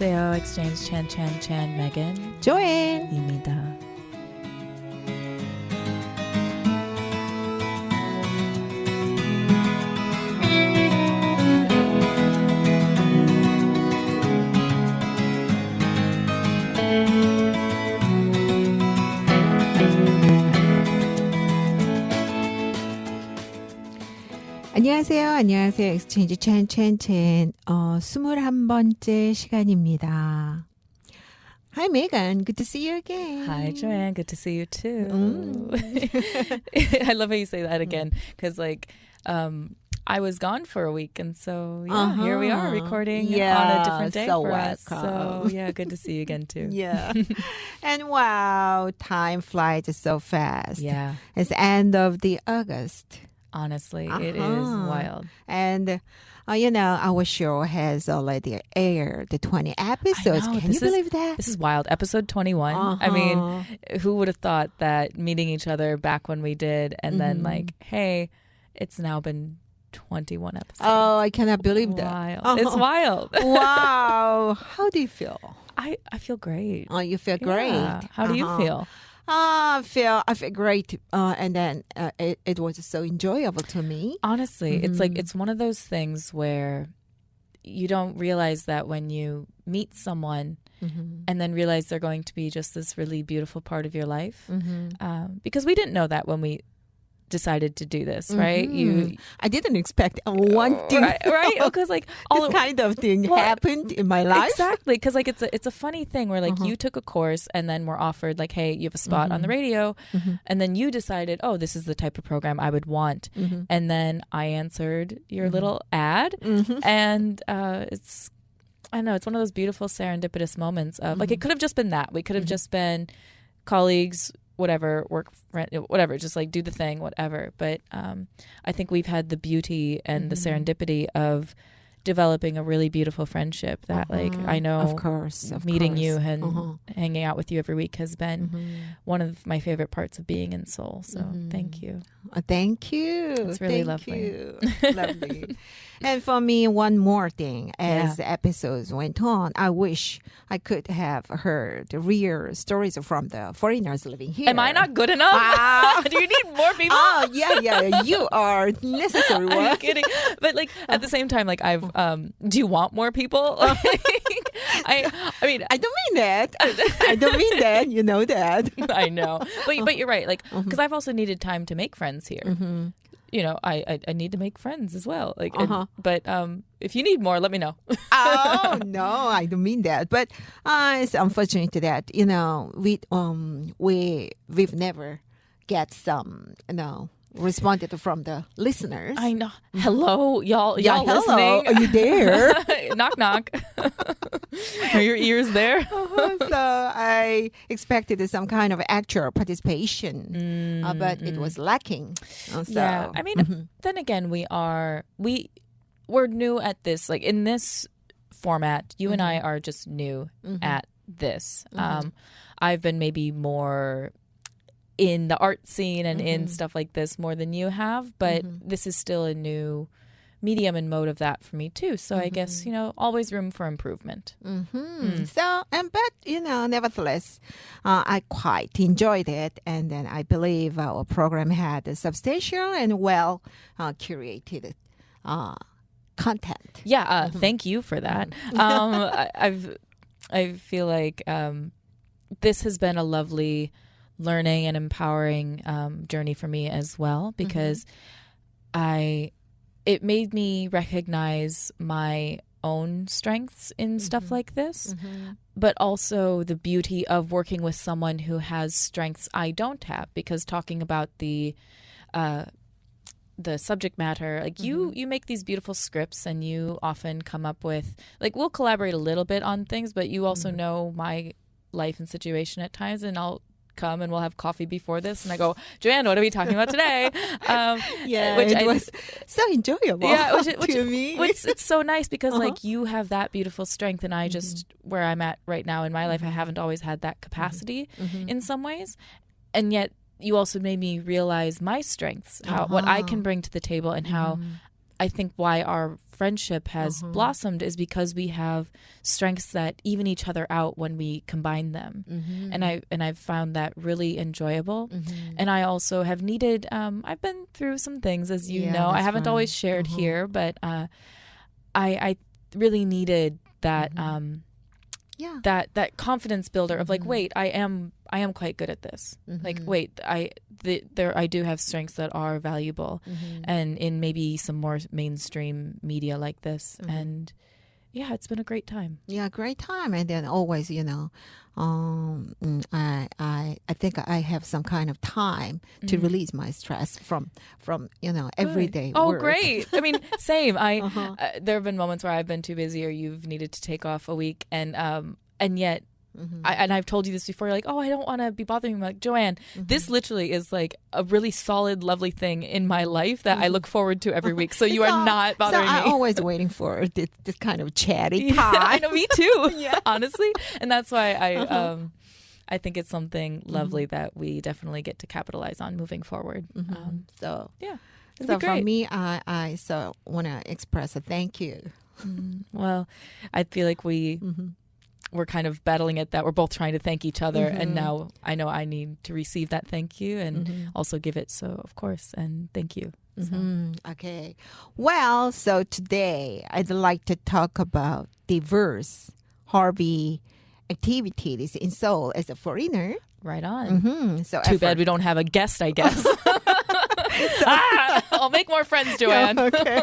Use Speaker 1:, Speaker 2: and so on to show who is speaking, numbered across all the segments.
Speaker 1: 안녕하세요. Exchange Chan Megan
Speaker 2: Joanne입니다. 안녕하세요. 엑스체인지 챈 21번째 시간입니다. Hi, Megan. Good to see you again.
Speaker 1: Hi, Joanne. Good to see you too. I love how you say that again because I was gone for a week and so here we are recording on a different day for us. So good to see you again too.
Speaker 2: Yeah. And wow, time flies so fast.
Speaker 1: Yeah.
Speaker 2: It's the end of the August.
Speaker 1: Honestly, it is wild.
Speaker 2: And, our show has already aired the 20 episodes. Can you believe that?
Speaker 1: This is wild. Episode 21. I mean, who would have thought that meeting each other back when we did and then hey, it's now been 21 episodes.
Speaker 2: Oh, I cannot believe that.
Speaker 1: Wild. It's wild.
Speaker 2: Wow. How do you feel?
Speaker 1: I feel great.
Speaker 2: Oh, you feel great.
Speaker 1: How do you feel?
Speaker 2: I feel great, and then it was so enjoyable to me.
Speaker 1: Honestly, it's one of those things where you don't realize that when you meet someone and then realize they're going to be just this really beautiful part of your life. Because we didn't know that when we decided to do this, right?
Speaker 2: I didn't expect one thing,
Speaker 1: right? Because all
Speaker 2: this kind of thing happened in my life.
Speaker 1: Exactly, because it's a funny thing where you took a course and then were offered hey, you have a spot on the radio, and then you decided, oh, this is the type of program I would want, and then I answered your little ad, and it's one of those beautiful serendipitous moments of it could have just been that we could have just been colleagues. Whatever, work, friend, whatever, just do the thing, whatever. But I think we've had the beauty and the serendipity of developing a really beautiful friendship that I know
Speaker 2: of course,
Speaker 1: meeting you and hanging out with you every week has been one of my favorite parts of being in Seoul. So thank you.
Speaker 2: Thank you.
Speaker 1: It's really
Speaker 2: lovely. Lovely. And for me, one more thing. As the episodes went on, I wish I could have heard the real stories from the foreigners living here.
Speaker 1: Am I not good enough? Do you need more people?
Speaker 2: Oh, yeah. You are necessary one.
Speaker 1: I'm kidding. But at the same time, I've do you want more people? I mean,
Speaker 2: I don't mean that. I don't mean that. You know that.
Speaker 1: I know. But you're right. Because I've also needed time to make friends here. I need to make friends as well. But if you need more, let me know.
Speaker 2: Oh no, I don't mean that. But it's unfortunate that we've never get some responded from the listeners.
Speaker 1: I know. Hello, y'all
Speaker 2: hello.
Speaker 1: Listening?
Speaker 2: Are you there?
Speaker 1: Knock knock. Are your ears there?
Speaker 2: So I expected some kind of actual participation, but it was lacking.
Speaker 1: Yeah, I mean, then again, we're new at this. In this format, you and I are just new at this. I've been maybe more in the art scene and in stuff like this more than you have, but this is still a new medium and mode of that for me too. So I guess, always room for improvement.
Speaker 2: So, but nevertheless, I quite enjoyed it. And then I believe our program had a substantial and well curated content.
Speaker 1: Yeah. Thank you for that. I feel like this has been a lovely learning and empowering journey for me as well, because it made me recognize my own strengths in stuff like this, but also the beauty of working with someone who has strengths I don't have, because talking about the subject matter, you make these beautiful scripts and you often come up with, we'll collaborate a little bit on things, but you also know my life and situation at times, and I'll come and we'll have coffee before this, and I go, Joanne, what are we talking about today?
Speaker 2: Which was so enjoyable.
Speaker 1: Yeah,
Speaker 2: to me.
Speaker 1: It's so nice because you have that beautiful strength, and I just where I'm at right now in my life, I haven't always had that capacity in some ways, and yet you also made me realize my strengths, what I can bring to the table, and how I think why our friendship has blossomed is because we have strengths that even each other out when we combine them. And I've found that really enjoyable. And I also have needed, I've been through some things, as you know. I haven't always shared here, but I really needed that that confidence builder of like, wait, I am quite good at this. Like, wait, I do have strengths that are valuable, and in maybe some more mainstream media like this. And yeah, it's been a great time.
Speaker 2: Yeah, great time. And then always, you know, I think I have some kind of time to release my stress from you know, everyday
Speaker 1: Oh,
Speaker 2: work.
Speaker 1: great. I mean, same. There have been moments where I've been too busy or you've needed to take off a week, and yet I've told you this before. You're like, oh, I don't want to be bothering you. I'm like, Joanne, this literally is like a really solid, lovely thing in my life that I look forward to every week. So you are not bothering me.
Speaker 2: I'm always waiting for this kind of chatty time.
Speaker 1: I know, me too, honestly. And that's why I think it's something lovely that we definitely get to capitalize on moving forward.
Speaker 2: So
Speaker 1: yeah.
Speaker 2: So for me, I so want to express a thank you.
Speaker 1: Well, I feel like we're kind of battling it, that we're both trying to thank each other. And now I know I need to receive that thank you and also give it. So, of course, and thank you. So.
Speaker 2: Okay. Well, so today I'd like to talk about diverse hobby activities in Seoul as a foreigner.
Speaker 1: Right on.
Speaker 2: So
Speaker 1: too bad we don't have a guest, I guess. I'll make more friends, Joanne.
Speaker 2: Okay.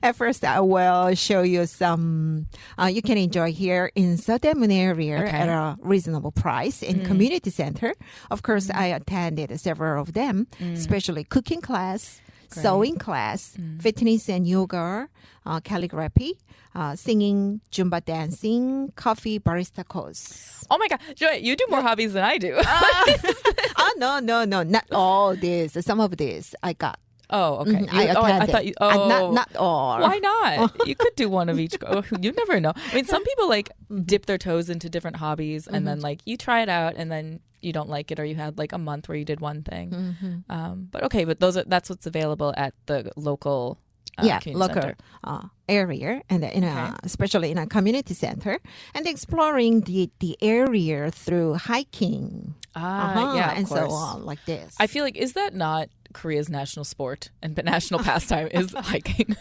Speaker 2: At first, I will show you some you can enjoy here in Seoul area at a reasonable price in community center. Of course, I attended several of them, especially cooking class, sewing class, fitness and yoga, calligraphy, singing, Zumba dancing, coffee barista course.
Speaker 1: Oh my God, Joanne, you do more hobbies than I do.
Speaker 2: No, not all this. Some of this I got.
Speaker 1: Oh, okay.
Speaker 2: I
Speaker 1: thought you.
Speaker 2: Not all.
Speaker 1: Why not? You could do one of each. You never know. I mean, some people like dip their toes into different hobbies, and then like you try it out, and then you don't like it, or you had like a month where you did one thing. But that's what's available at the local.
Speaker 2: Local area, and especially in a community center, and exploring the area through hiking.
Speaker 1: And
Speaker 2: so on, like this.
Speaker 1: I feel like, is that not Korea's national sport and national pastime is hiking?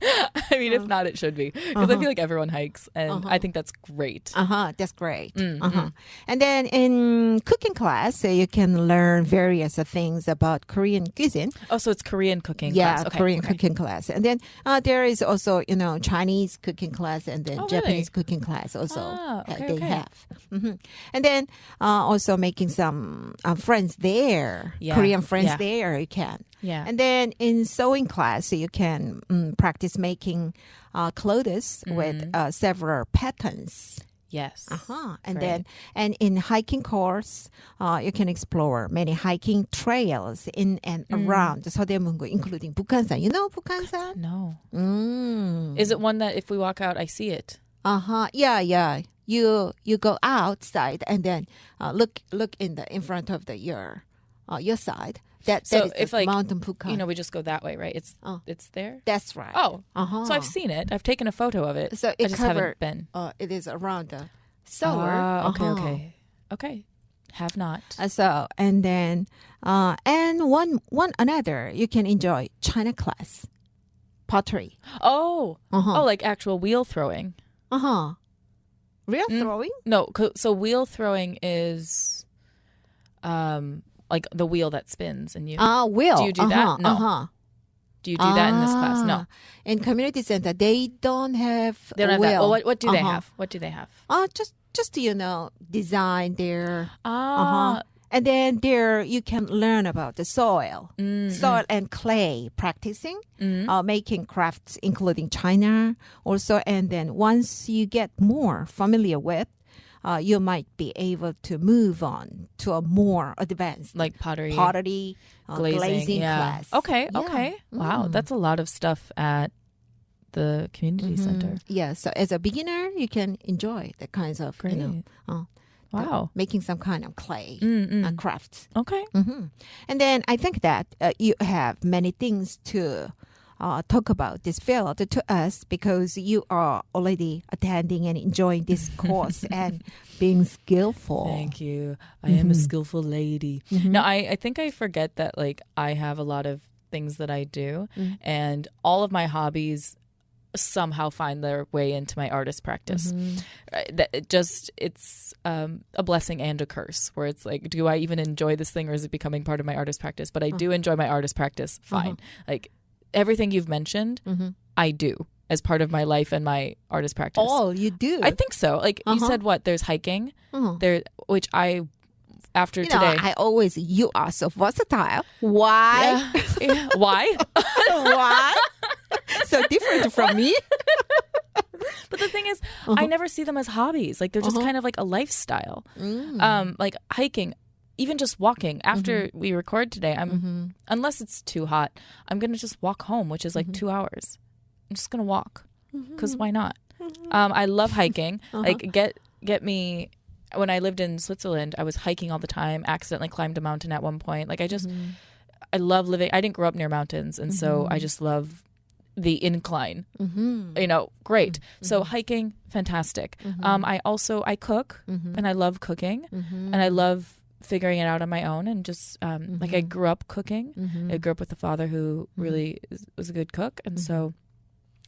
Speaker 1: I mean, if not, it should be, because I feel like everyone hikes, and I think that's great.
Speaker 2: That's great. And then in cooking class, you can learn various things about Korean cuisine.
Speaker 1: Oh, so it's Korean cooking class. Okay.
Speaker 2: Korean cooking class. And then there is also, Chinese cooking class, and then Japanese cooking class also they have. And then also making some friends there, Korean friends there, you can. And then in sewing class, you can practice making clothes with several patterns.
Speaker 1: Yes.
Speaker 2: And then in hiking course, you can explore many hiking trails in and around 서대문구, including Bukhansan. You know Bukhansan?
Speaker 1: No. Is it one that if we walk out, I see it?
Speaker 2: Yeah. You go outside and then look in front of your side. That is if like Mountain Bukhan.
Speaker 1: We just go that way, right? It's there.
Speaker 2: That's right.
Speaker 1: Oh, so I've seen it. I've taken a photo of it.
Speaker 2: So
Speaker 1: I just haven't been.
Speaker 2: It is around the Seoul.
Speaker 1: Okay. Have not.
Speaker 2: So and then and one another you can enjoy China class, pottery.
Speaker 1: Oh, like actual wheel throwing.
Speaker 2: Real throwing?
Speaker 1: No, so wheel throwing is like the wheel that spins and you
Speaker 2: wheel.
Speaker 1: Do you do that? No. Do you do that in this class? No.
Speaker 2: In community center they don't have
Speaker 1: that. Well, what do they have? What do they have?
Speaker 2: Just design their and then there you can learn about the soil and clay practicing, making crafts including China also. And then once you get more familiar with, you might be able to move on to a more advanced,
Speaker 1: like pottery,
Speaker 2: glazing class.
Speaker 1: Okay. Wow, that's a lot of stuff at the community center.
Speaker 2: Yeah, so as a beginner, you can enjoy the kinds of,
Speaker 1: wow,
Speaker 2: making some kind of clay crafts.
Speaker 1: Okay.
Speaker 2: And then I think that you have many things to talk about this field to us because you are already attending and enjoying this course and being skillful.
Speaker 1: Thank you. I am a skillful lady. No, I think I forget that like I have a lot of things that I do and all of my hobbies somehow find their way into my artist practice. It's a blessing and a curse where it's like, do I even enjoy this thing or is it becoming part of my artist practice? But I do enjoy my artist practice fine. Like everything you've mentioned, I do as part of my life and my artist practice.
Speaker 2: Oh, you do?
Speaker 1: I think so. Like you said, what? There's hiking, there, which I, after today.
Speaker 2: I always, you are so versatile. Why?
Speaker 1: Yeah. Why?
Speaker 2: Why? So different from me.
Speaker 1: But the thing is, I never see them as hobbies. Like they're just kind of like a lifestyle. Like hiking, even just walking. After we record today, unless it's too hot, I'm going to just walk home, which is like 2 hours. I'm just going to walk because why not? I love hiking. Like get me, when I lived in Switzerland, I was hiking all the time, accidentally climbed a mountain at one point. Like I love living. I didn't grow up near mountains. And so I just love the incline, great. So hiking, fantastic. I cook and I love cooking and I love figuring it out on my own and just like I grew up cooking. I grew up with a father who really was a good cook. And so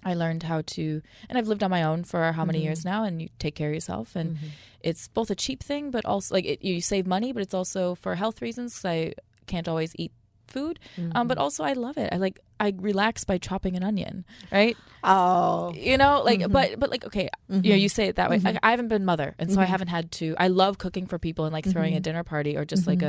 Speaker 1: I learned how to, and I've lived on my own for how many years now, and you take care of yourself. And it's both a cheap thing, but also like you save money, but it's also for health reasons because I can't always eat food. But also I love it. I relax by chopping an onion, right?
Speaker 2: Oh,
Speaker 1: but like, okay, you say it that way. I haven't been mother. And so I haven't had to, I love cooking for people and like throwing a dinner party or just like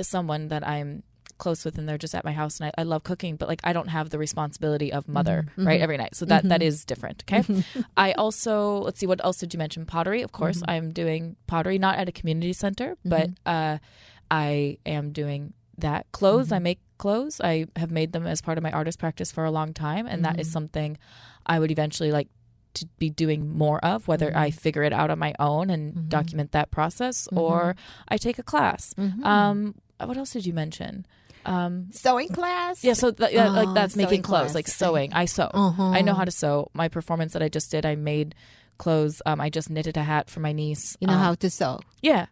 Speaker 1: someone that I'm close with and they're just at my house and I love cooking, but like I don't have the responsibility of mother, right? Every night. So that is different. Okay. I also, let's see, what else did you mention? Pottery. Of course, I'm doing pottery, not at a community center, but I am doing that. Clothes, I make clothes. I have made them as part of my artist practice for a long time. And that is something I would eventually like to be doing more of, whether I figure it out on my own and document that process or I take a class. What else did you mention?
Speaker 2: Sewing class?
Speaker 1: Yeah, so like that's making clothes, class. Like sewing. I sew. I know how to sew. My performance that I just did, I made clothes. I just knitted a hat for my niece.
Speaker 2: You know how to sew?
Speaker 1: Yeah.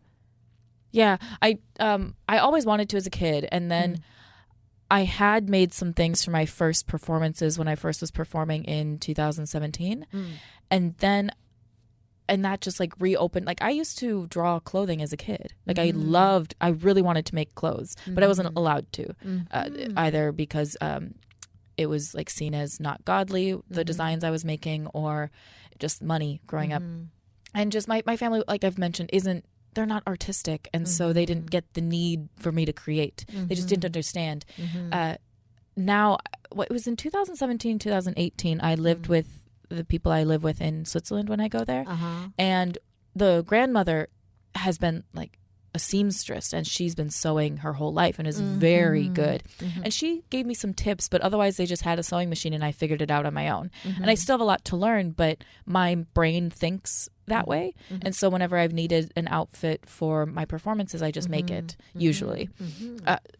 Speaker 1: Yeah, I always wanted to as a kid, and then I had made some things for my first performances when I first was performing in 2017, and that just like reopened. Like I used to draw clothing as a kid. Like I really wanted to make clothes, but I wasn't allowed to, either because it was like seen as not godly, the designs I was making, or just money growing up, and just my family, like I've mentioned, they're not artistic, and so they didn't get the need for me to create. They just didn't understand. Now, it was in 2017, 2018, I lived with the people I live with in Switzerland when I go there. And the grandmother has been like a seamstress, and she's been sewing her whole life and is very good. And she gave me some tips, but otherwise they just had a sewing machine and I figured it out on my own. And I still have a lot to learn, but my brain thinks that way. And so whenever I've needed an outfit for my performances, I just make it, usually,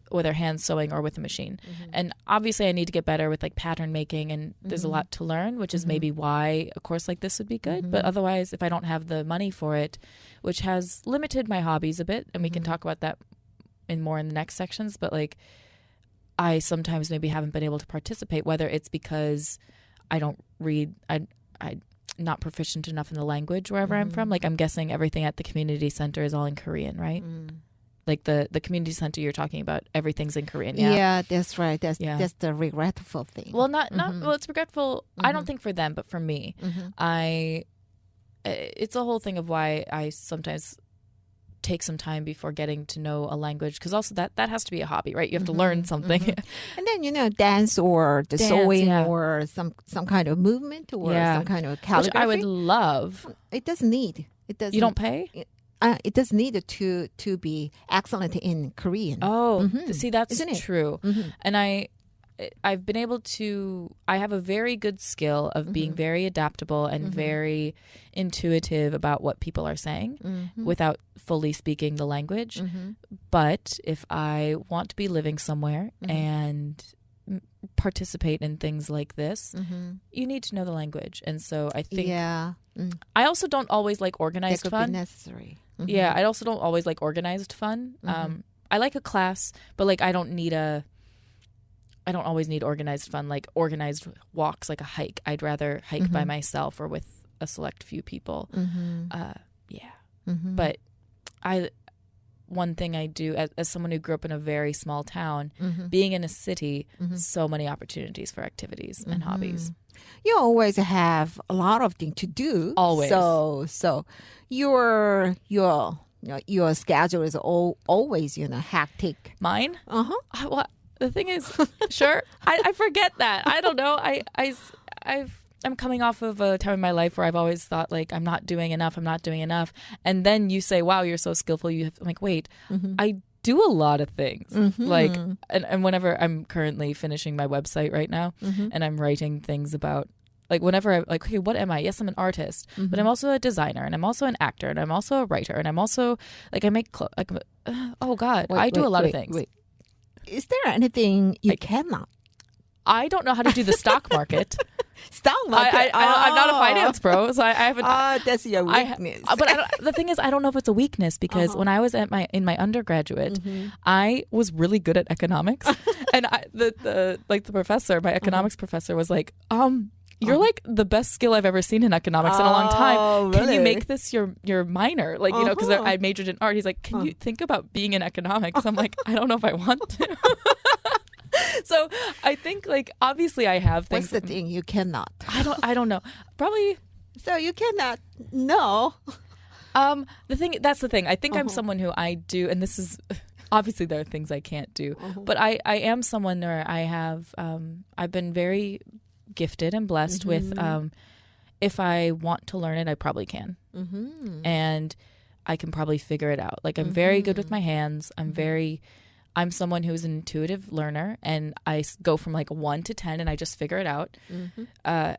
Speaker 1: whether hand sewing or with a machine. And obviously I need to get better with like pattern making, and there's a lot to learn, which is maybe why a course like this would be good. But otherwise, if I don't have the money for it, which has limited my hobbies a bit, and we can talk about that more in the next sections, but like I sometimes maybe haven't been able to participate, whether it's because I don't read, I'm not proficient enough in the language wherever I'm from. Like I'm guessing everything at the community center is all in Korean, right? Like the community center you're talking about, every's in Korean.
Speaker 2: Yeah, that's right. That's the regretful thing.
Speaker 1: Well, well, it's regretful. I don't think for them, but for me, it's a whole thing of why I sometimes take some time before getting to know a language, because also that has to be a hobby, right? You have to learn something.
Speaker 2: And then dance or the sewing or some kind of movement or some kind of calligraphy.
Speaker 1: Which I would love.
Speaker 2: It doesn't need. It doesn't.
Speaker 1: You don't pay?
Speaker 2: It does need to be excellent in Korean.
Speaker 1: Oh, see, that's true. And I've been able to, I have a very good skill of being very adaptable and very intuitive about what people are saying without fully speaking the language. But if I want to be living somewhere and participate in things like this, you need to know the language. And so I think I also don't always like organized
Speaker 2: that could
Speaker 1: fun.
Speaker 2: be necessary.
Speaker 1: Yeah, I also don't always like organized fun. I like a class, but like I don't always need organized fun, like organized walks, like a hike. I'd rather hike by myself or with a select few people. But one thing I do as someone who grew up in a very small town, being in a city, so many opportunities for activities and hobbies.
Speaker 2: You always have a lot of things to do.
Speaker 1: Always.
Speaker 2: So your schedule is always hectic.
Speaker 1: Mine? Well, the thing is, sure, I forget that. I don't know. I'm coming off of a time in my life where I've always thought like I'm not doing enough. And then you say, wow, you're so skillful. I'm like, wait, I do a lot of things. Like, and whenever I'm currently finishing my website right now and I'm writing things about, like whenever I'm like, okay, what am I? Yes, I'm an artist, but I'm also a designer and I'm also an actor and I'm also a writer and I'm also like, I make, oh God, I do a lot of things.
Speaker 2: Wait. Is there anything you cannot?
Speaker 1: I don't know how to do the stock market.
Speaker 2: Stock market?
Speaker 1: I'm not a finance pro, so I haven't.
Speaker 2: That's your weakness.
Speaker 1: The thing is, I don't know if it's a weakness because when I was in my undergraduate, I was really good at economics, and the professor, my economics professor, was like, you're like the best skill I've ever seen in economics in a long time.
Speaker 2: Really?
Speaker 1: Can you make this your minor? Like, you know, because I majored in art. He's like, can you think about being in economics? I'm like, I don't know if I want to. So I think like obviously I have things.
Speaker 2: What's the thing you cannot?
Speaker 1: I don't know. Probably.
Speaker 2: So you cannot know.
Speaker 1: That's the thing. I think I'm someone who I do, and this is obviously there are things I can't do, but I am someone where I have I've been very gifted and blessed with if I want to learn it, I probably can, and I can probably figure it out. Like I'm very good with my hands. I'm someone who's an intuitive learner, and I go from like 1 to 10, and I just figure it out. But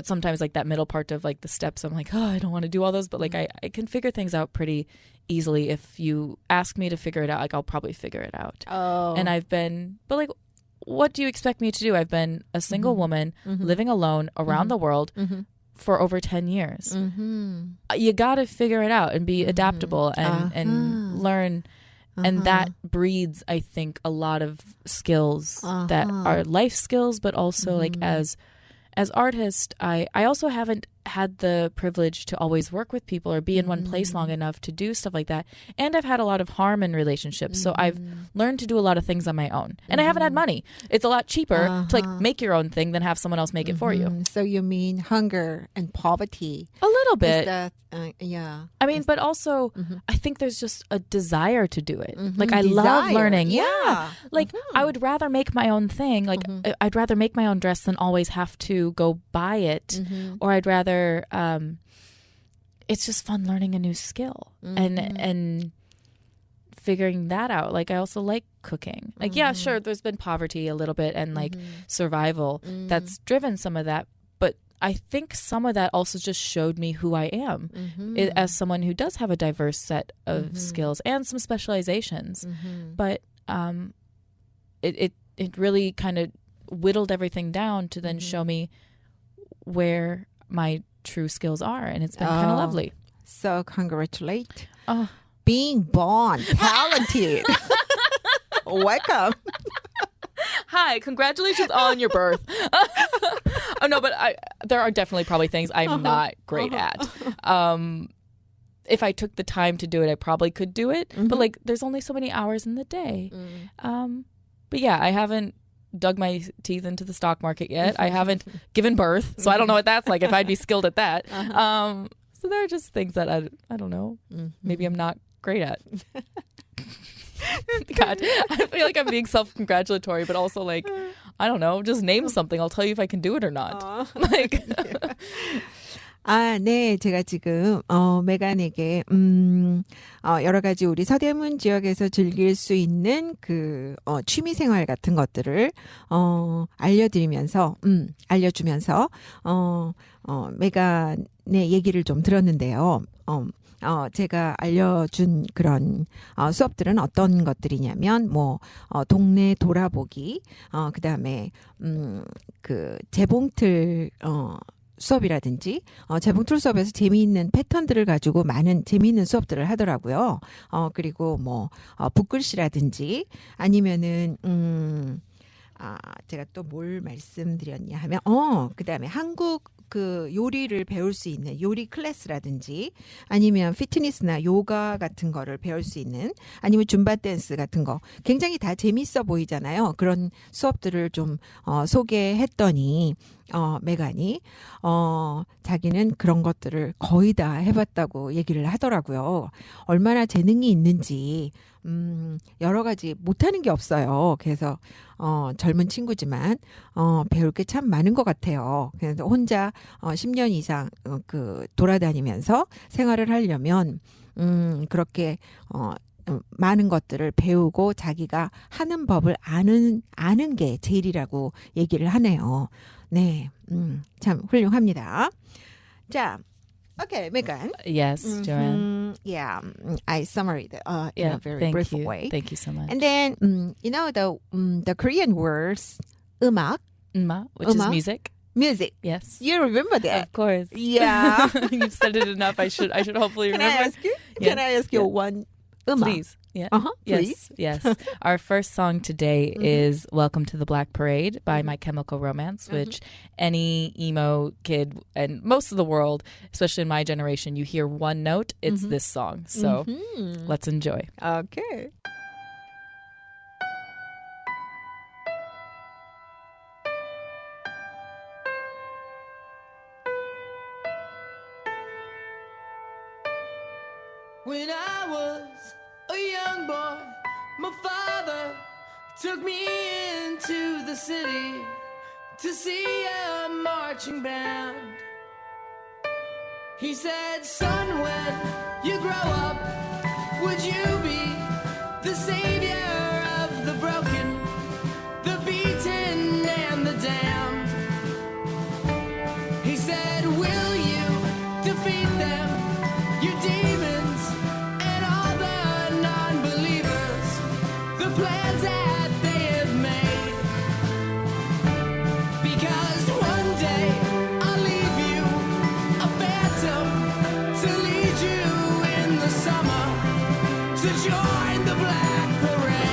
Speaker 1: sometimes like that middle part of like the steps, I'm like, oh, I don't want to do all those. But like I can figure things out pretty easily. If you ask me to figure it out, like I'll probably figure it out. And but like, what do you expect me to do? I've been a single woman living alone around the world for over 10 years. You got to figure it out and be adaptable and learn. And that breeds, I think, a lot of skills that are life skills, but also like as artists, I also haven't had the privilege to always work with people or be in one place long enough to do stuff like that. And I've had a lot of harm in relationships. So I've learned to do a lot of things on my own. And I haven't had money. It's a lot cheaper to like make your own thing than have someone else make it for you.
Speaker 2: So you mean hunger and poverty?
Speaker 1: A little bit.
Speaker 2: Yeah.
Speaker 1: I mean, but also I think there's just a desire to do it. Like I love learning. Yeah. Like I would rather make my own thing. Like I'd rather make my own dress than always have to go buy it. Or I'd rather it's just fun learning a new skill and figuring that out. Like I also like cooking. Like yeah, sure, there's been poverty a little bit and like survival that's driven some of that, but I think some of that also just showed me who I am as someone who does have a diverse set of skills and some specializations. But it really kind of whittled everything down to then show me where my true skills are, and it's been kind of lovely.
Speaker 2: So congratulate being born talented. Welcome.
Speaker 1: Hi, congratulations on your birth. Oh no, but there are definitely probably things I'm not great at. If I took the time to do it, I probably could do it. But like, there's only so many hours in the day. But yeah, I haven't dug my teeth into the stock market yet. I haven't given birth, so I don't know what that's like if I'd be skilled at that. So there are just things that I don't know. Maybe I'm not great at. God, I feel like I'm being self-congratulatory, but also like, I don't know, just name something. I'll tell you if I can do it or not. Like.
Speaker 2: 네, 제가 지금 메간에게 여러 가지 우리 서대문 지역에서 즐길 수 있는 그 취미 생활 같은 것들을 알려주면서 메간의 얘기를 좀 들었는데요. 제가 알려준 그런 수업들은 어떤 것들이냐면 동네 돌아보기, 그다음에 그 재봉틀 수업이라든지 재봉틀 수업에서 재미있는 패턴들을 가지고 많은 재미있는 수업들을 하더라고요. 그리고 붓글씨라든지 아니면은 제가 또 뭘 말씀드렸냐 하면 그다음에 한국 그 요리를 배울 수 있는 요리 클래스라든지 아니면 피트니스나 요가 같은 거를 배울 수 있는 아니면 줌바 댄스 같은 거 굉장히 다 재밌어 보이잖아요. 그런 수업들을 좀 소개했더니 메간이 자기는 그런 것들을 거의 다 해봤다고 얘기를 하더라고요. 얼마나 재능이 있는지 여러 가지 못하는 게 없어요. 그래서 젊은 친구지만 배울 게 참 많은 것 같아요. 그래서 혼자 10년 이상 돌아다니면서 생활을 하려면 그렇게 많은 것들을 배우고 자기가 하는 법을 아는 게 제일이라고 얘기를 하네요. 네, 참 훌륭합니다. 자, okay, Megan.
Speaker 1: Yes, Joanne.
Speaker 2: Yeah, I summarized in a very brief way.
Speaker 1: Thank you so much.
Speaker 2: And then, the Korean words 음악,
Speaker 1: which is music.
Speaker 2: Music.
Speaker 1: Yes.
Speaker 2: You remember that?
Speaker 1: Of course.
Speaker 2: Yeah.
Speaker 1: You've said it enough. I should hopefully remember.
Speaker 2: Can I ask you one 음악?
Speaker 1: Please. Yeah.
Speaker 2: Please.
Speaker 1: Yes. Our first song today is Welcome to the Black Parade by My Chemical Romance, which any emo kid and most of the world, especially in my generation, you hear one note, it's this song. So let's enjoy.
Speaker 2: Okay.
Speaker 3: When I was a young boy, my father took me into the city to see a marching band. He said, son, when you grow up, would you be the savior of the broken, the beaten, and the damned? He said, will you defeat them, your demons, and all the non-believers, the plans that they have made? Because one day I'll leave you a phantom to lead you in the summer to join the Black Parade.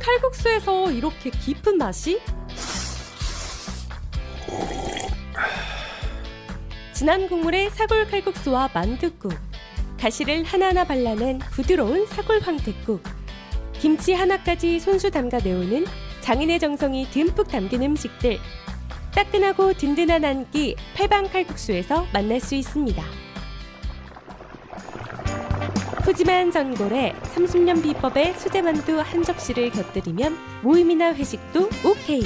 Speaker 4: 칼국수에서 이렇게 깊은 맛이? 진한 국물의 사골 칼국수와 만둣국, 가시를 하나하나 발라낸 부드러운 사골 황태국, 김치 하나까지 손수 담가 내오는 장인의 정성이 듬뿍 담긴 음식들, 따끈하고 든든한 한 끼 팔방 칼국수에서 만날 수 있습니다. 푸짐한 전골에 30년 비법의 수제만두 한 접시를 곁들이면 모임이나 회식도 오케이.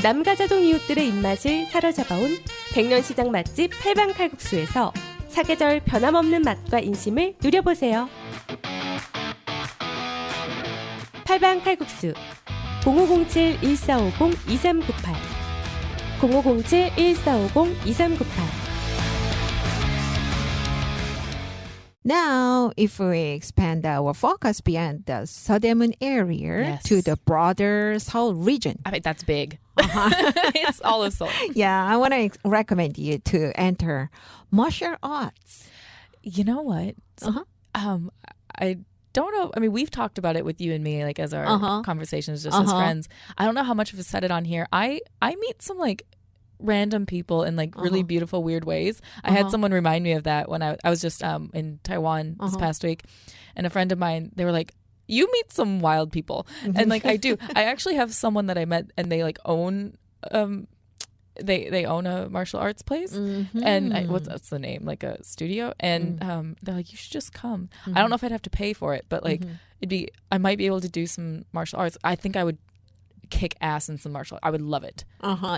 Speaker 4: 남가자동 이웃들의 입맛을 사로잡아온 백년시장 맛집 팔방 칼국수에서 사계절 변함없는 맛과 인심을 누려보세요. 팔방 칼국수 0507-1450-2398 0507-1450-2398.
Speaker 2: Now, if we expand our focus beyond the Seoul area to the broader Seoul region.
Speaker 1: I mean, that's big. It's all of Seoul.
Speaker 2: Yeah, I want to recommend you to enter martial arts.
Speaker 1: You know what? I don't know. I mean, we've talked about it with you and me, like as our conversations, just as friends. I don't know how much of us said it on here. I meet some like random people in like really beautiful, weird ways. I had someone remind me of that when I was just in Taiwan this past week, and a friend of mine, they were like, you meet some wild people. And like I do. I actually have someone that I met and they like own they own a martial arts place. And what's the name? Like a studio. And they're like, you should just come. I don't know if I'd have to pay for it, but like I might be able to do some martial arts. I think I would kick ass in some martial arts. I would love it.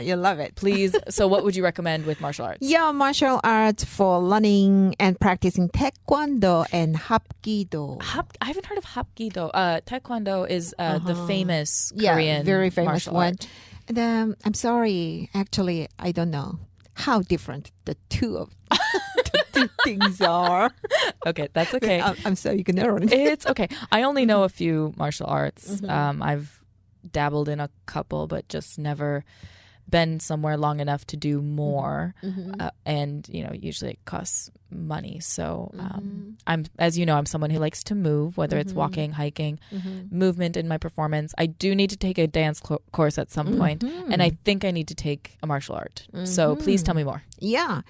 Speaker 2: You love it.
Speaker 1: Please. So what would you recommend with martial arts?
Speaker 2: Yeah, martial arts for learning and practicing taekwondo and hapkido.
Speaker 1: I haven't heard of hapkido. Taekwondo is the famous Korean
Speaker 2: very famous
Speaker 1: martial
Speaker 2: one.
Speaker 1: art.
Speaker 2: And I'm sorry, actually, I don't know how different the two things are.
Speaker 1: Okay, that's okay.
Speaker 2: I'm so ignorant.
Speaker 1: It's okay. I only know a few martial arts. I've dabbled in a couple, but just never been somewhere long enough to do more. And you know, usually it costs money. So I'm, as you know, I'm someone who likes to move, whether it's walking, hiking, movement in my performance. I do need to take a dance course at some point, and I think I need to take a martial art. So please tell me more.
Speaker 2: Yeah.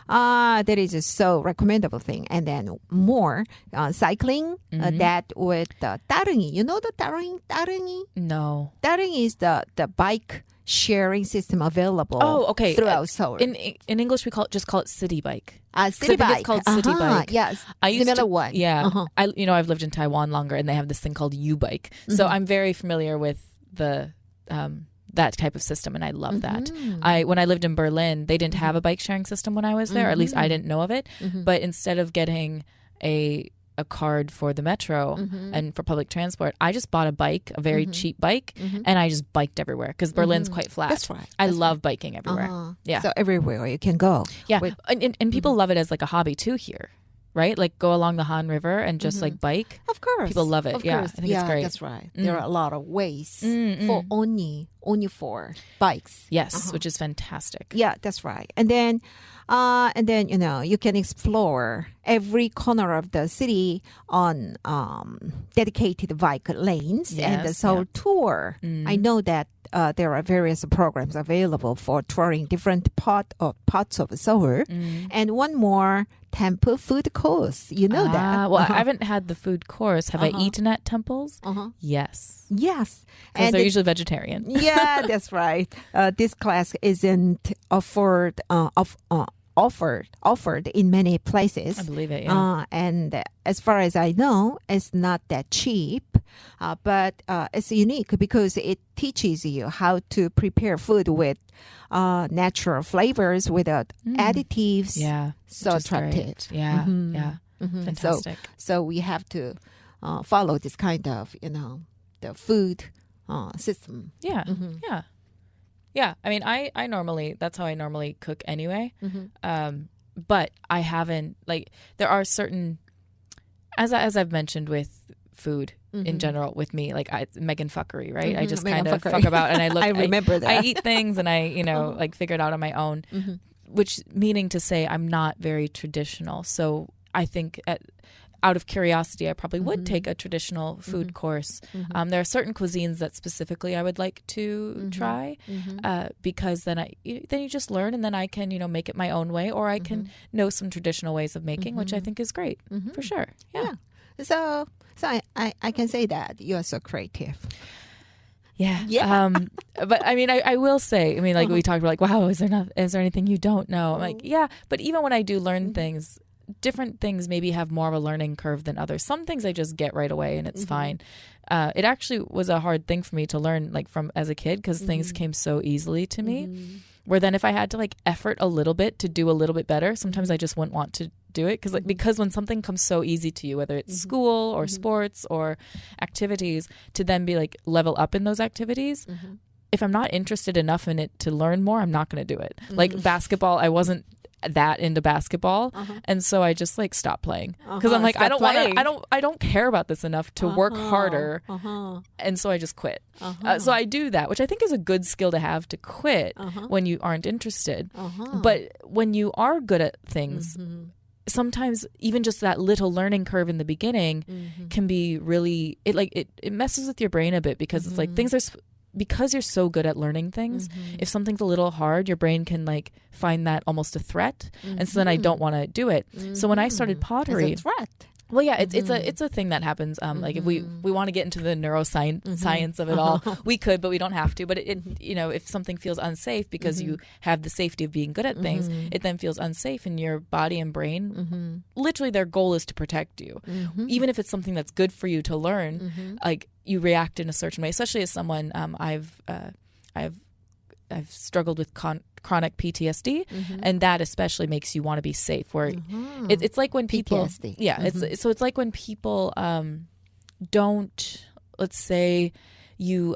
Speaker 2: That is a so recommendable thing. And then more cycling, that with 따릉이. You know the 따릉이?
Speaker 1: No.
Speaker 2: 따릉이 is the bike sharing system available throughout Seoul.
Speaker 1: In English, we just call it city bike.
Speaker 2: City bike.
Speaker 1: It's called city bike.
Speaker 2: Yes.
Speaker 1: Similar
Speaker 2: one.
Speaker 1: Yeah. I've lived in Taiwan longer, and they have this thing called U-bike. So I'm very familiar with the that type of system, and I love that. When I lived in Berlin, they didn't have a bike sharing system when I was there, or at least I didn't know of it. But instead of getting a card for the metro and for public transport, I just bought a bike, a very cheap bike, and I just biked everywhere because Berlin's quite flat.
Speaker 2: That's right.
Speaker 1: I love biking everywhere. Yeah.
Speaker 2: So everywhere you can go.
Speaker 1: Yeah. And people love it as like a hobby too here. Right? Like go along the Han River and just like bike.
Speaker 2: Of course.
Speaker 1: People love it.
Speaker 2: Of
Speaker 1: yeah.
Speaker 2: course.
Speaker 1: I think it's great.
Speaker 2: That's right. There are a lot of ways for only for bikes.
Speaker 1: Yes, which is fantastic.
Speaker 2: Yeah, that's right. And then you know, you can explore every corner of the city on dedicated bike lanes and the Seoul tour. I know that there are various programs available for touring different parts of Seoul. And one more, temple food course. You know that.
Speaker 1: Well, I haven't had the food course. Have I eaten at temples? Yes.
Speaker 2: Yes.
Speaker 1: Because they're usually vegetarian.
Speaker 2: Yeah, that's right. This class isn't offered in many places.
Speaker 1: I believe it, yeah.
Speaker 2: And as far as I know, it's not that cheap, but it's unique because it teaches you how to prepare food with natural flavors without additives.
Speaker 1: Yeah.
Speaker 2: So attractive.
Speaker 1: Great. Yeah, yeah. Fantastic.
Speaker 2: So we have to follow this kind of, you know, the food system.
Speaker 1: Yeah, yeah. Yeah, I mean, I normally, that's how I normally cook anyway. But I haven't, like, there are certain, as I've mentioned with food in general, with me, like, Megan fuckery, right? I just kind of fuck about and I look.
Speaker 2: I remember that.
Speaker 1: I eat things and I, you know, like, figure it out on my own, which meaning to say I'm not very traditional. So I think out of curiosity, I probably would take a traditional food course. There are certain cuisines that specifically I would like to try because then you just learn, and then I can, make it my own way, or I can know some traditional ways of making, which I think is great for sure. Yeah.
Speaker 2: So I can say that you are so creative.
Speaker 1: Yeah. But I mean, I will say, like we talked about, like, wow, is there anything you don't know? I'm like, yeah. But even when I do learn things, different things maybe have more of a learning curve than others. Some things I just get right away and it's fine. It actually was a hard thing for me to learn, like, from as a kid, because things came so easily to me. Where then if I had to, like, effort a little bit to do a little bit better, sometimes I just wouldn't want to do it because when something comes so easy to you, whether it's school or sports or activities, to then be like level up in those activities. If I'm not interested enough in it to learn more, I'm not going to do it. Like basketball, I wasn't that into basketball, and so I just like stopped playing because I'm like, I don't care about this enough to work harder, and so I just quit. So I do that, which I think is a good skill to have, to quit when you aren't interested. But when you are good at things, sometimes even just that little learning curve in the beginning can be really, it messes with your brain a bit, because it's like things are, because you're so good at learning things, if something's a little hard, your brain can like find that almost a threat, and so then I don't want to do it. So when I started pottery,
Speaker 2: it's a threat.
Speaker 1: Well, yeah, it's a thing that happens. Like if we want to get into the neuroscience of it all, we could, but we don't have to. But it if something feels unsafe because you have the safety of being good at things, it then feels unsafe, and your body and brain, literally their goal is to protect you. Even if it's something that's good for you to learn, like you react in a certain way. Especially as someone, I've struggled with chronic PTSD, and that especially makes you want to be safe. Where it's like when people,
Speaker 2: PTSD.
Speaker 1: It's like when people don't. Let's say you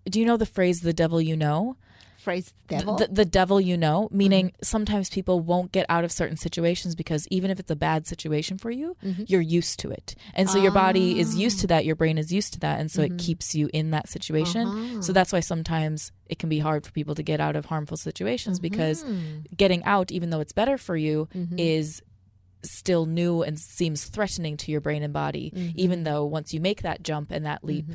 Speaker 1: do you know the phrase "the devil you know"?
Speaker 2: Phrase devil?
Speaker 1: The devil you know, meaning sometimes people won't get out of certain situations because even if it's a bad situation for you, you're used to it. And so your body is used to that, your brain is used to that, and so it keeps you in that situation. So that's why sometimes it can be hard for people to get out of harmful situations, because getting out, even though it's better for you, is still new and seems threatening to your brain and body, even though once you make that jump and that leap,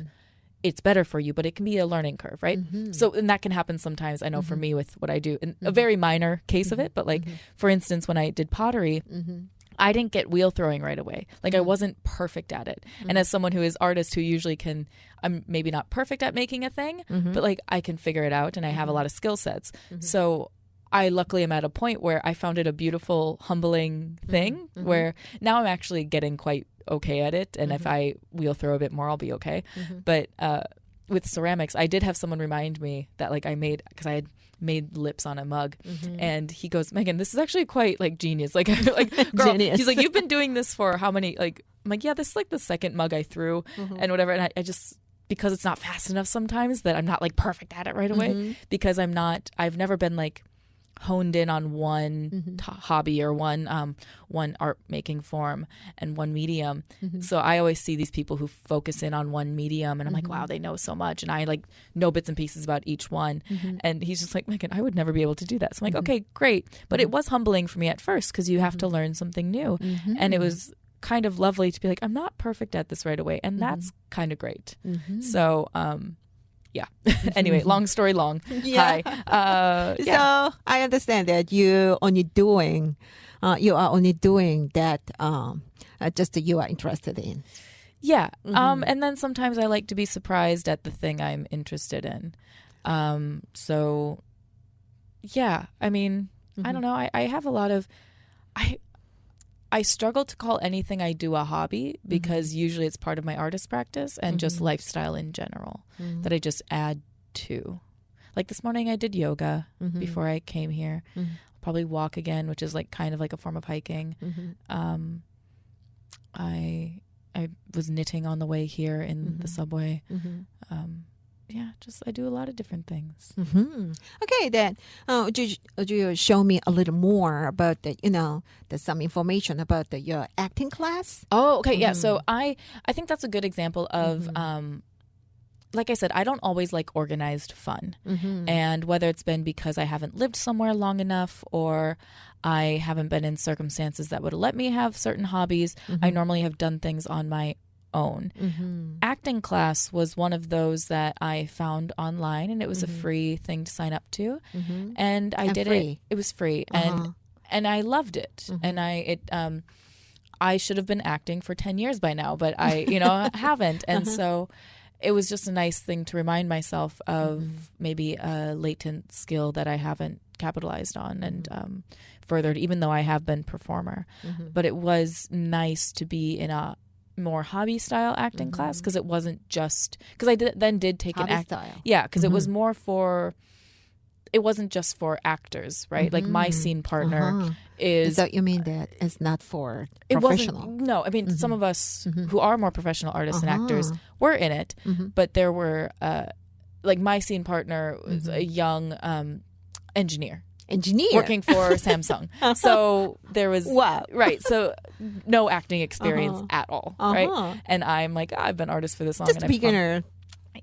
Speaker 1: it's better for you, but it can be a learning curve, right? So, and that can happen sometimes. I know for me with what I do, in a very minor case of it, but like, for instance, when I did pottery, I didn't get wheel throwing right away. Like I wasn't perfect at it. And as someone who is artist, who usually I'm maybe not perfect at making a thing, but like I can figure it out and I have a lot of skill sets. So I luckily am at a point where I found it a beautiful, humbling thing where now I'm actually getting quite okay at it, and if I wheel throw a bit more, I'll be okay. But with ceramics, I did have someone remind me that like I had made lips on a mug, and he goes, Megan, this is actually quite like genius, like girl,
Speaker 2: genius.
Speaker 1: He's like, you've been doing this for how many, like, I'm like, yeah, this is like the second mug I threw and whatever, and I just, because it's not fast enough sometimes, that I'm not like perfect at it right away, because I've never been like honed in on one hobby or one art making form and one medium. So I always see these people who focus in on one medium, and I'm like, wow, they know so much, and I like know bits and pieces about each one. And he's just like, Megan, I would never be able to do that. So I'm like, okay, great. But it was humbling for me at first, because you have to learn something new, and it was kind of lovely to be like, I'm not perfect at this right away, and that's kind of great. So yeah. Anyway, long story long.
Speaker 2: Yeah.
Speaker 1: Hi.
Speaker 2: So I understand that you are only doing that just that you are interested in.
Speaker 1: Yeah. And then sometimes I like to be surprised at the thing I'm interested in. So yeah, I mean, I don't know. I have a lot of, I struggle to call anything I do a hobby, because usually it's part of my artist practice and just lifestyle in general that I just add to. Like this morning I did yoga before I came here. I'll probably walk again, which is like kind of like a form of hiking. I was knitting on the way here in the subway. Yeah, just I do a lot of different things.
Speaker 2: Okay, then would you show me a little more about some information about your acting class?
Speaker 1: Oh, okay, yeah. So I think that's a good example of like I said, I don't always like organized fun. And whether it's been because I haven't lived somewhere long enough or I haven't been in circumstances that would let me have certain hobbies, I normally have done things on my own. Acting class was one of those that I found online, and it was a free thing to sign up to. And I did it. It was free. And I loved it. And I should have been acting for 10 years by now, but I, haven't. And so it was just a nice thing to remind myself of maybe a latent skill that I haven't capitalized on and furthered, even though I have been performer. But it was nice to be in a more hobby style acting class, because it wasn't just, because I did take
Speaker 2: hobby
Speaker 1: an act.
Speaker 2: style.
Speaker 1: Yeah, because it was more for, it wasn't just for actors, right? Like my scene partner is
Speaker 2: that you mean that it's not for
Speaker 1: it
Speaker 2: professional?
Speaker 1: No, I mean some of us who are more professional artists and actors were in it, but there were like my scene partner was a young engineer working for Samsung. So there was right. So no acting experience at all, right? And I'm like, I've been artist for this long.
Speaker 2: Just a beginner.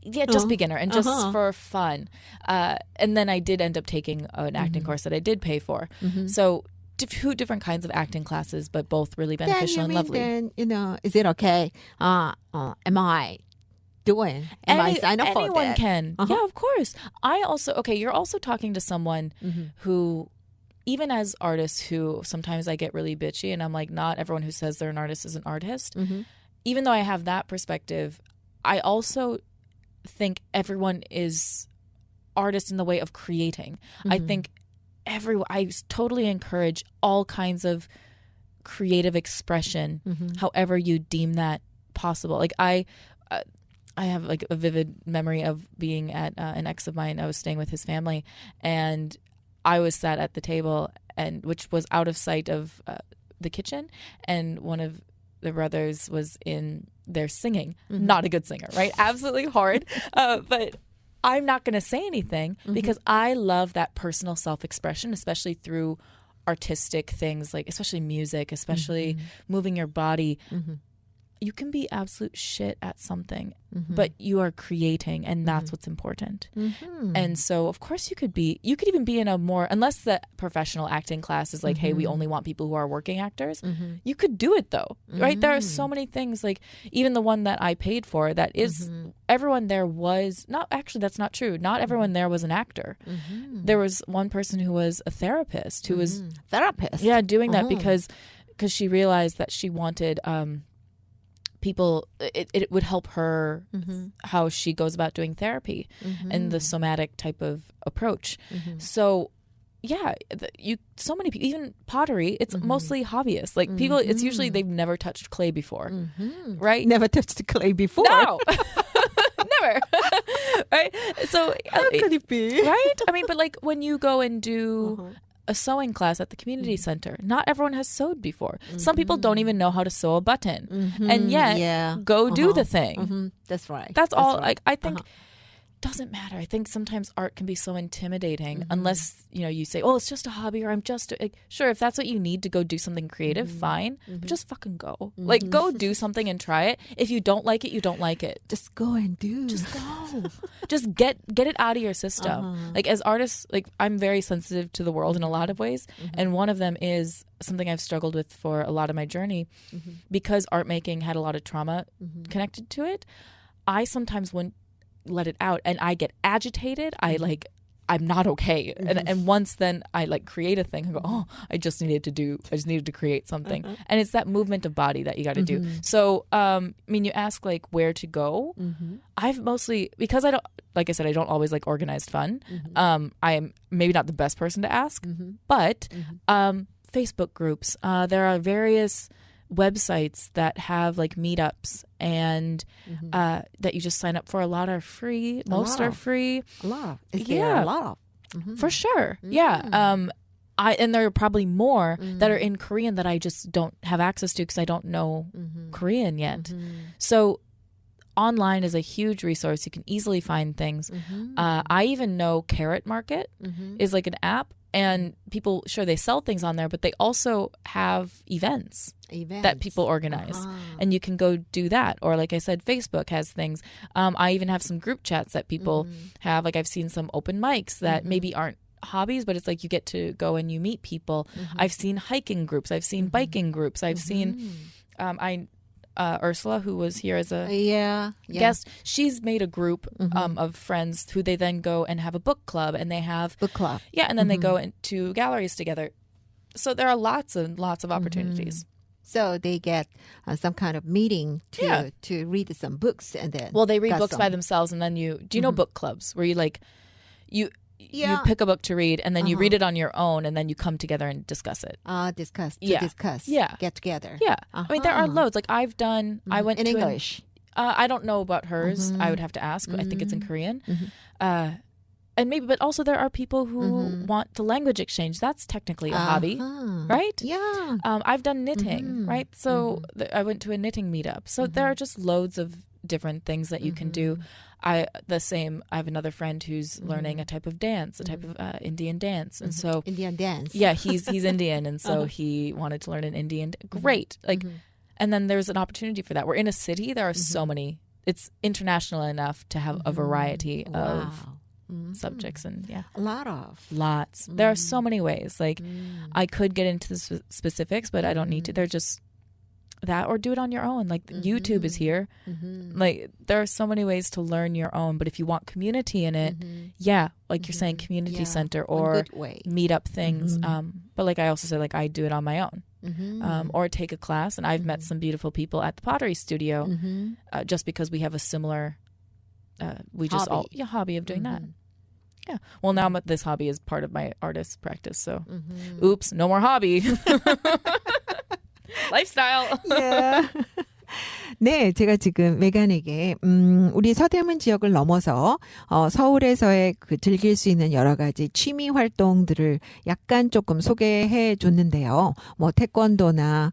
Speaker 1: Yeah, just beginner and just for fun. And then I did end up taking an acting course that I did pay for. So two different kinds of acting classes, but both really beneficial and lovely.
Speaker 2: Then, is it okay? Am I doing? Am I sign up for that?
Speaker 1: Anyone can. Yeah, of course. You're also talking to someone who, even as artists who sometimes I get really bitchy and I'm like, not everyone who says they're an artist is an artist. Even though I have that perspective, I also think everyone is artist in the way of creating. I think I totally encourage all kinds of creative expression, however you deem that possible. Like I have like a vivid memory of being at an ex of mine. I was staying with his family, and I was sat at the table, and which was out of sight of the kitchen, and one of the brothers was in there singing. Not a good singer, right? Absolutely horrid. But I'm not going to say anything because I love that personal self-expression, especially through artistic things, like especially music, especially moving your body. You can be absolute shit at something, but you are creating, and that's what's important. And so, of course, you could even be in a more, unless the professional acting class is like, hey, we only want people who are working actors. You could do it though, right? There are so many things, like even the one that I paid for, that is, everyone there was not, actually, that's not true. Not everyone there was an actor. There was one person who was a therapist, who was doing that because she realized that she wanted, people, it would help her how she goes about doing therapy and the somatic type of approach. So yeah, so many people, even pottery, it's mostly hobbyists. Like people, it's usually they've never touched clay before, right?
Speaker 2: Never touched the clay before.
Speaker 1: No. Never. Right? So
Speaker 2: how could it be?
Speaker 1: Right? I mean, but like when you go and do a sewing class at the community center, not everyone has sewed before. Some people don't even know how to sew a button, and yet go do the thing.
Speaker 2: That's right.
Speaker 1: That's all. Right. I think doesn't matter. I think sometimes art can be so intimidating unless you say, "Oh, it's just a hobby," or "I'm just sure." If that's what you need to go do something creative, fine. But just fucking go. Like go do something and try it. If you don't like it, you don't like it.
Speaker 2: Just go and do.
Speaker 1: Just go. Just get it out of your system. Like as artists, like I'm very sensitive to the world in a lot of ways, and one of them is something I've struggled with for a lot of my journey, because art making had a lot of trauma connected to it. I sometimes wouldn't let it out, and I get agitated. I'm not okay. And once then I like create a thing, I go, oh, I just needed to create something. And it's that movement of body that you got to do. So, I mean, you ask like where to go. I've mostly, because I don't always like organized fun. I am maybe not the best person to ask, but Facebook groups, there are various websites that have like meetups and that you just sign up for. A lot are free. Most are free.
Speaker 2: A lot. Is there a lot of?
Speaker 1: For sure. Yeah. And there are probably more that are in Korean that I just don't have access to because I don't know Korean yet. So online is a huge resource. You can easily find things. I even know Carrot Market is like an app And people, sure, they sell things on there, but they also have events that people organize. And you can go do that. Or like I said, Facebook has things. I even have some group chats that people have. Like I've seen some open mics that maybe aren't hobbies, but it's like you get to go and you meet people. I've seen hiking groups. I've seen biking groups. I've seen... Ursula, who was here as a guest, she's made a group of friends who they then go and have a book club, and they have
Speaker 2: book club.
Speaker 1: Yeah, and then they go into galleries together. So there are lots of opportunities.
Speaker 2: So they get some kind of meeting to read some books, and then
Speaker 1: they read books by themselves, and then do you know book clubs where you pick a book to read, and then you read it on your own, and then you come together and discuss it.
Speaker 2: Discuss.
Speaker 1: Yeah.
Speaker 2: Get together.
Speaker 1: Yeah. I mean, there are loads. Like I've done, I went
Speaker 2: in
Speaker 1: to
Speaker 2: English.
Speaker 1: I don't know about hers. I would have to ask. I think it's in Korean. And maybe, but also there are people who want the language exchange. That's technically a hobby, right? Yeah. I've done knitting, right? So I went to a knitting meetup. So there are just loads of different things that you can do. I have another friend who's learning a type of dance, a type of Indian dance, and so
Speaker 2: Indian dance.
Speaker 1: Yeah, he's Indian, and so he wanted to learn an Indian. Great, and then there's an opportunity for that. We're in a city. There are so many. It's international enough to have a variety of subjects, and lots. There are so many ways. Like I could get into the specifics, but I don't need to. They're just that, or do it on your own. Like YouTube is here. Like there are so many ways to learn your own, but if you want community in it, like you're saying, community center or meetup things. But like I also said, like I do it on my own. Or take a class, and I've met some beautiful people at the pottery studio just because we have a similar hobby of doing that. Yeah. Well, now this hobby is part of my artist practice, so oops, no more hobby. Lifestyle.
Speaker 2: Yeah. 네, 제가 지금 메간에게 우리 서대문 지역을 넘어서 서울에서의 그 즐길 수 있는 여러 가지 취미 활동들을 약간 조금 소개해 줬는데요. 뭐 태권도나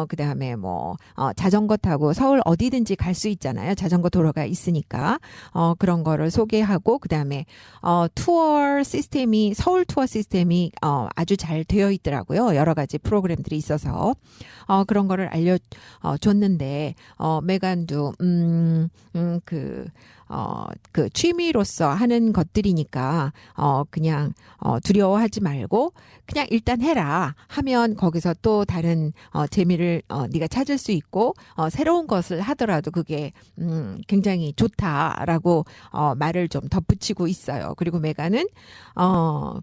Speaker 2: 그다음에 뭐 자전거 타고 서울 어디든지 갈 수 있잖아요. 자전거 도로가 있으니까 그런 거를 소개하고 그다음에 투어 시스템이 서울 투어 시스템이 아주 잘 되어 있더라고요. 여러 가지 프로그램들이 있어서 그런 거를 알려 줬는데 메간도 그 취미로서 하는 것들이니까 그냥 두려워하지 말고 그냥 일단 해라 하면 거기서 또 다른 재미를 네가 찾을 수 있고 새로운 것을 하더라도 그게 굉장히 좋다라고 말을 좀 덧붙이고 있어요. 그리고 메가는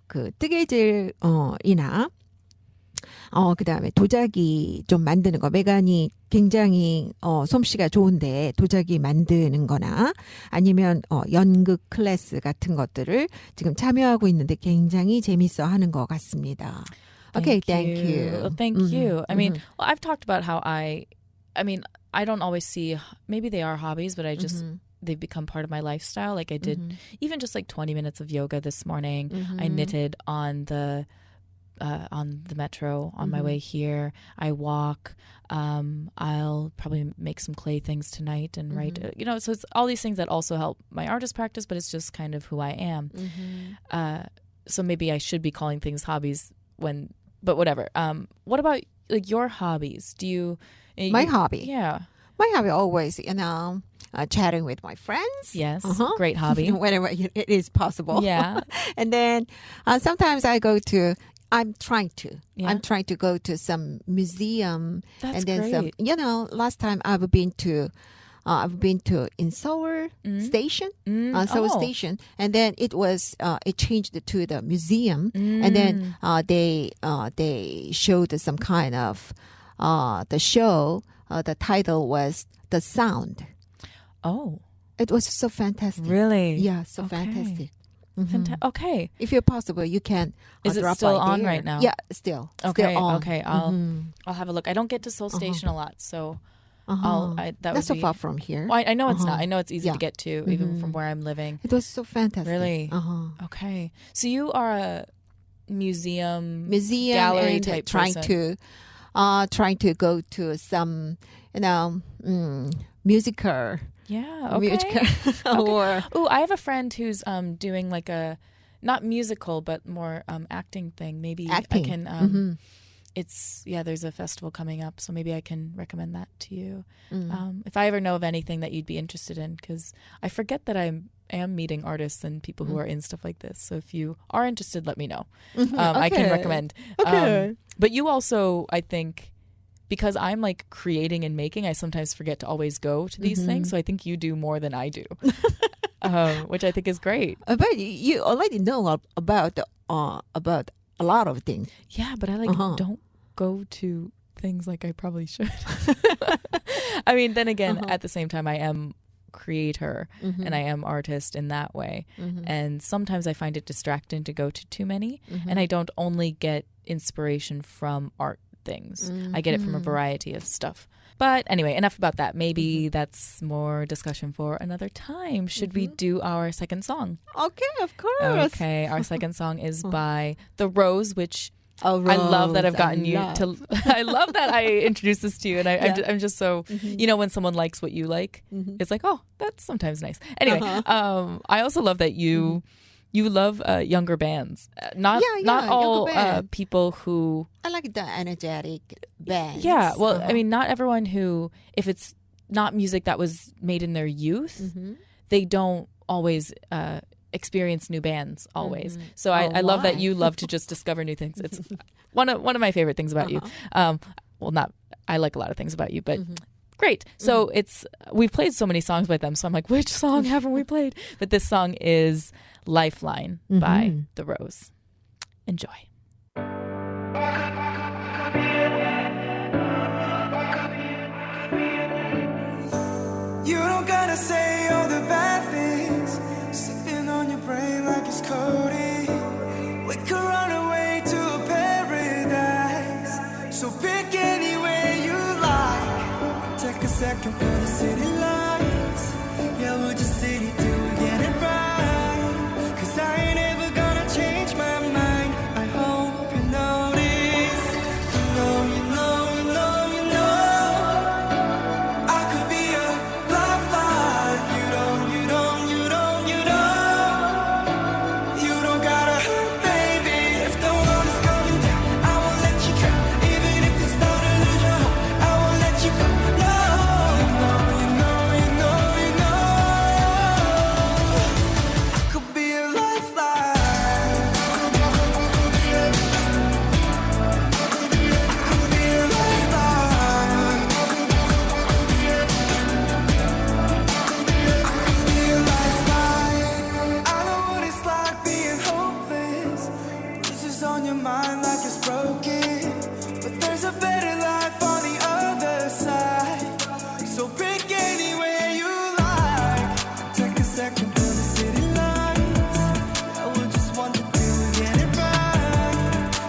Speaker 2: 그 뜨개질이나 그다음에 도자기 좀 만드는 거. 메간이 굉장히 솜씨가 좋은데 도자기 만드는 거나 아니면 연극 클래스 같은 것들을 지금 참여하고 있는데 굉장히 재밌어 하는 것 같습니다. Okay, thank you.
Speaker 1: Thank you. I mean, well, I've talked about how I don't always see, maybe they are hobbies, but I just, they've become part of my lifestyle. Like I did even just like 20 minutes of yoga this morning. I knitted on the metro on my way here. I walk. I'll probably make some clay things tonight and write. So it's all these things that also help my artist practice, but it's just kind of who I am. So maybe I should be calling things hobbies but whatever. What about like your hobbies?
Speaker 2: My hobby?
Speaker 1: Yeah.
Speaker 2: My hobby always, chatting with my friends.
Speaker 1: Yes, great hobby.
Speaker 2: Whenever it is possible.
Speaker 1: Yeah.
Speaker 2: And then sometimes I'm trying to go to some museum.
Speaker 1: That's
Speaker 2: and then
Speaker 1: great.
Speaker 2: some, last time I've been to in Seoul station, Seoul station, and then it changed to the museum, and then they showed some kind of the show. The title was The Sound.
Speaker 1: Oh,
Speaker 2: it was so fantastic.
Speaker 1: Really?
Speaker 2: Yeah, so fantastic.
Speaker 1: Okay.
Speaker 2: If you're possible, you can.
Speaker 1: Is it still on right now?
Speaker 2: Yeah, still.
Speaker 1: Okay.
Speaker 2: Still on.
Speaker 1: Okay. I'll have a look. I don't get to Seoul Station a lot, so
Speaker 2: That's so far from here.
Speaker 1: Well, I know it's not. I know it's easy to get to, even from where I'm living.
Speaker 2: It was so fantastic.
Speaker 1: Really? Okay. So you are a museum
Speaker 2: gallery
Speaker 1: and
Speaker 2: type
Speaker 1: trying
Speaker 2: person. Trying to go to some, musical.
Speaker 1: Yeah. Okay.
Speaker 2: Or
Speaker 1: I have a friend who's doing like not musical, but more acting thing. Maybe
Speaker 2: Acting.
Speaker 1: I can. There's a festival coming up, so maybe I can recommend that to you. If I ever know of anything that you'd be interested in, because I forget that I am meeting artists and people who are in stuff like this. So if you are interested, let me know. I can recommend.
Speaker 2: Okay.
Speaker 1: But you also, I think, because I'm like creating and making, I sometimes forget to always go to these things. So I think you do more than I do, which I think is great.
Speaker 2: But you already know about a lot of things.
Speaker 1: Yeah, but I don't go to things like I probably should. I mean, then again, at the same time, I am creator and I am artist in that way. And sometimes I find it distracting to go to too many. And I don't only get inspiration from art things. I get it from a variety of stuff. But anyway, enough about that. Maybe that's more discussion for another time. Should we do our second song?
Speaker 2: Okay, of course.
Speaker 1: Okay, our second song is by The Rose, which I love that I've gotten you to. I love that I introduced this to you, and I'm just so when someone likes what you like, it's like, oh, that's sometimes nice. Anyway, I also love that you love younger bands, not all people who.
Speaker 2: I like the energetic bands.
Speaker 1: Yeah, well, I mean, not everyone who, if it's not music that was made in their youth, they don't always experience new bands always. So I love that you love to just discover new things. It's one of my favorite things about you. I like a lot of things about you, but great. So we've played so many songs by them. So I'm like, which song haven't we played? But this song is Lifeline by The Rose. Enjoy.
Speaker 3: You don't gotta say all the bad things, sitting on your brain like it's Cody. We could run away to a paradise, so pick any way you like. Take a second for the city lights. Yeah, we'll just sit here till we get it right. 'Cause I ain't ever gonna change my mind. I hope you notice. You know I could be a lifeline. You don't gotta hurt, baby. If the world is coming down, I won't let you drown. Even if it's not a illusion, I won't let you go. No, you know I could be a lifeline. Could be a lifeline. I know what it's like being hopeless. Bruises on your mind like it's broken. But there's a better life on the other side. So pick anywhere you like. Take a second for the city lights. I will just want to do it, get it right.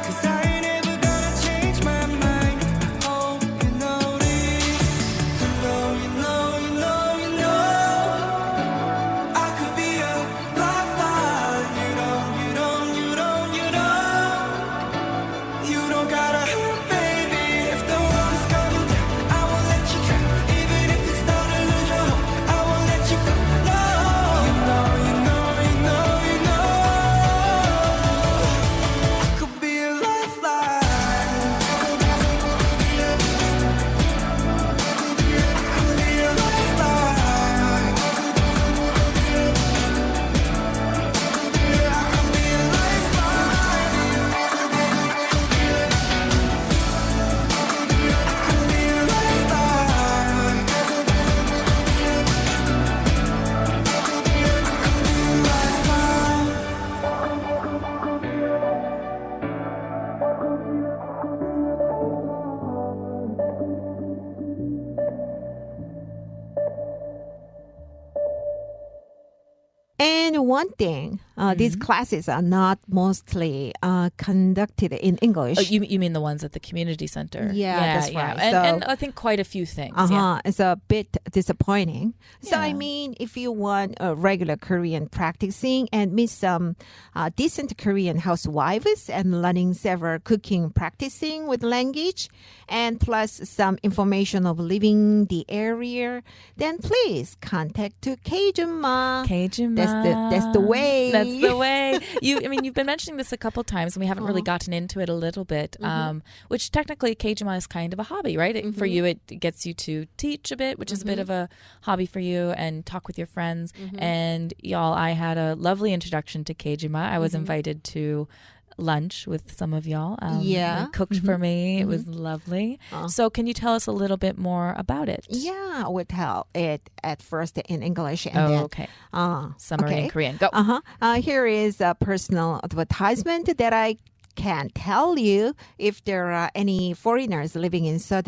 Speaker 3: 'Cause I ain't ever gonna change my mind. I hope you notice. You know I could be a lifeline. You don't gotta hurt, baby. If the world is coming down, I won't let you drown. Even if it's not a illusion, I won't let you go. No, you know I could be a lifeline. Could be a lifeline.
Speaker 2: And one thing, these classes are not mostly conducted in English.
Speaker 1: Oh, you mean the ones at the community center?
Speaker 2: Yeah, that's right.
Speaker 1: And I think quite a few things.
Speaker 2: It's a bit disappointing. So, I
Speaker 1: Yeah.
Speaker 2: mean, if you want a regular Korean practicing and meet some decent Korean housewives and learning several cooking practicing with language and plus some information of living the area, then please contact to Kajunma.
Speaker 1: Cajun
Speaker 2: That's the way.
Speaker 1: That's the way. You've been mentioning this a couple times, and we haven't really gotten into it a little bit, which technically Gajaeul is kind of a hobby, right? For you, it gets you to teach a bit, which is a bit of a hobby for you, and talk with your friends. And y'all, I had a lovely introduction to Gajaeul. I was invited to lunch with some of y'all. They cooked for me. It was lovely. So can you tell us a little bit more about it?
Speaker 2: Yeah, I will tell it at first in English and then
Speaker 1: okay. Summary in Korean. Go.
Speaker 2: Here is a personal advertisement that I can tell you if there are any foreigners living in Seoul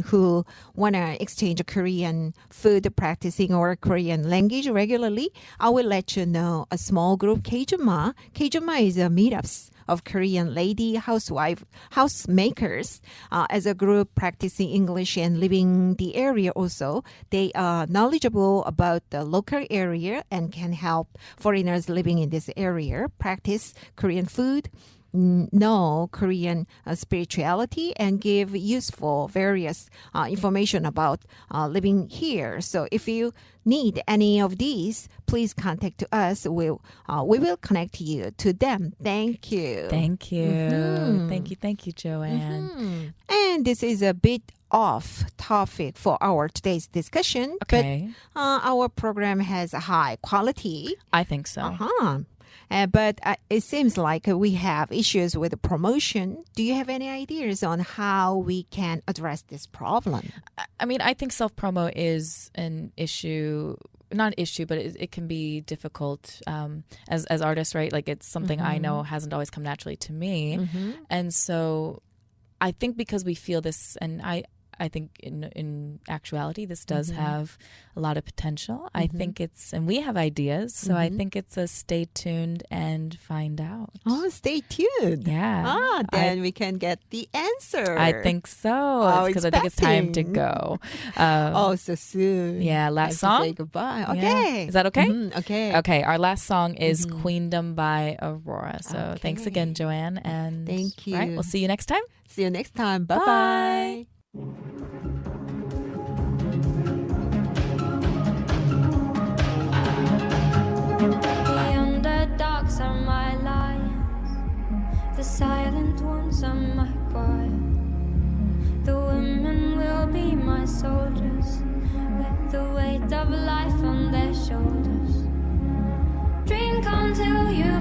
Speaker 2: who want to exchange Korean food practicing or Korean language regularly. I will let you know a small group gajaeul. Gajaeul is a meetups of Korean lady housemakers as a group practicing English and living the area also. They are knowledgeable about the local area and can help foreigners living in this area practice Korean food, know Korean spirituality, and give useful various information about living here. So if you need any of these, please contact us. We will connect you to them. Thank you.
Speaker 1: Thank you. Thank you, Joanne.
Speaker 2: And this is a bit off topic for our today's discussion.
Speaker 1: Okay.
Speaker 2: But our program has a high quality.
Speaker 1: I think so.
Speaker 2: But it seems like we have issues with promotion. Do you have any ideas on how we can address this problem?
Speaker 1: I think self-promo is an issue. Not an issue, but it can be difficult as artists, right? Like it's something I know hasn't always come naturally to me. And so I think because we feel this, and I think in actuality, this does have a lot of potential. I think and we have ideas, so I think it's a stay tuned and find out.
Speaker 2: Oh, stay tuned.
Speaker 1: Yeah.
Speaker 2: Then we can get the answer.
Speaker 1: I think so. Because I think it's time to go.
Speaker 2: So soon.
Speaker 1: Yeah, last song.
Speaker 2: Say goodbye. Okay.
Speaker 1: Yeah. Is that okay?
Speaker 2: Okay.
Speaker 1: Okay, our last song is Queendom by Aurora. So thanks again, Joanne. And
Speaker 2: thank you.
Speaker 1: Right, we'll see you next time.
Speaker 2: See you next time. Bye-bye.
Speaker 5: The underdogs are my lions, the silent ones are my choir. The women will be my soldiers, with the weight of life on their shoulders. Drink until you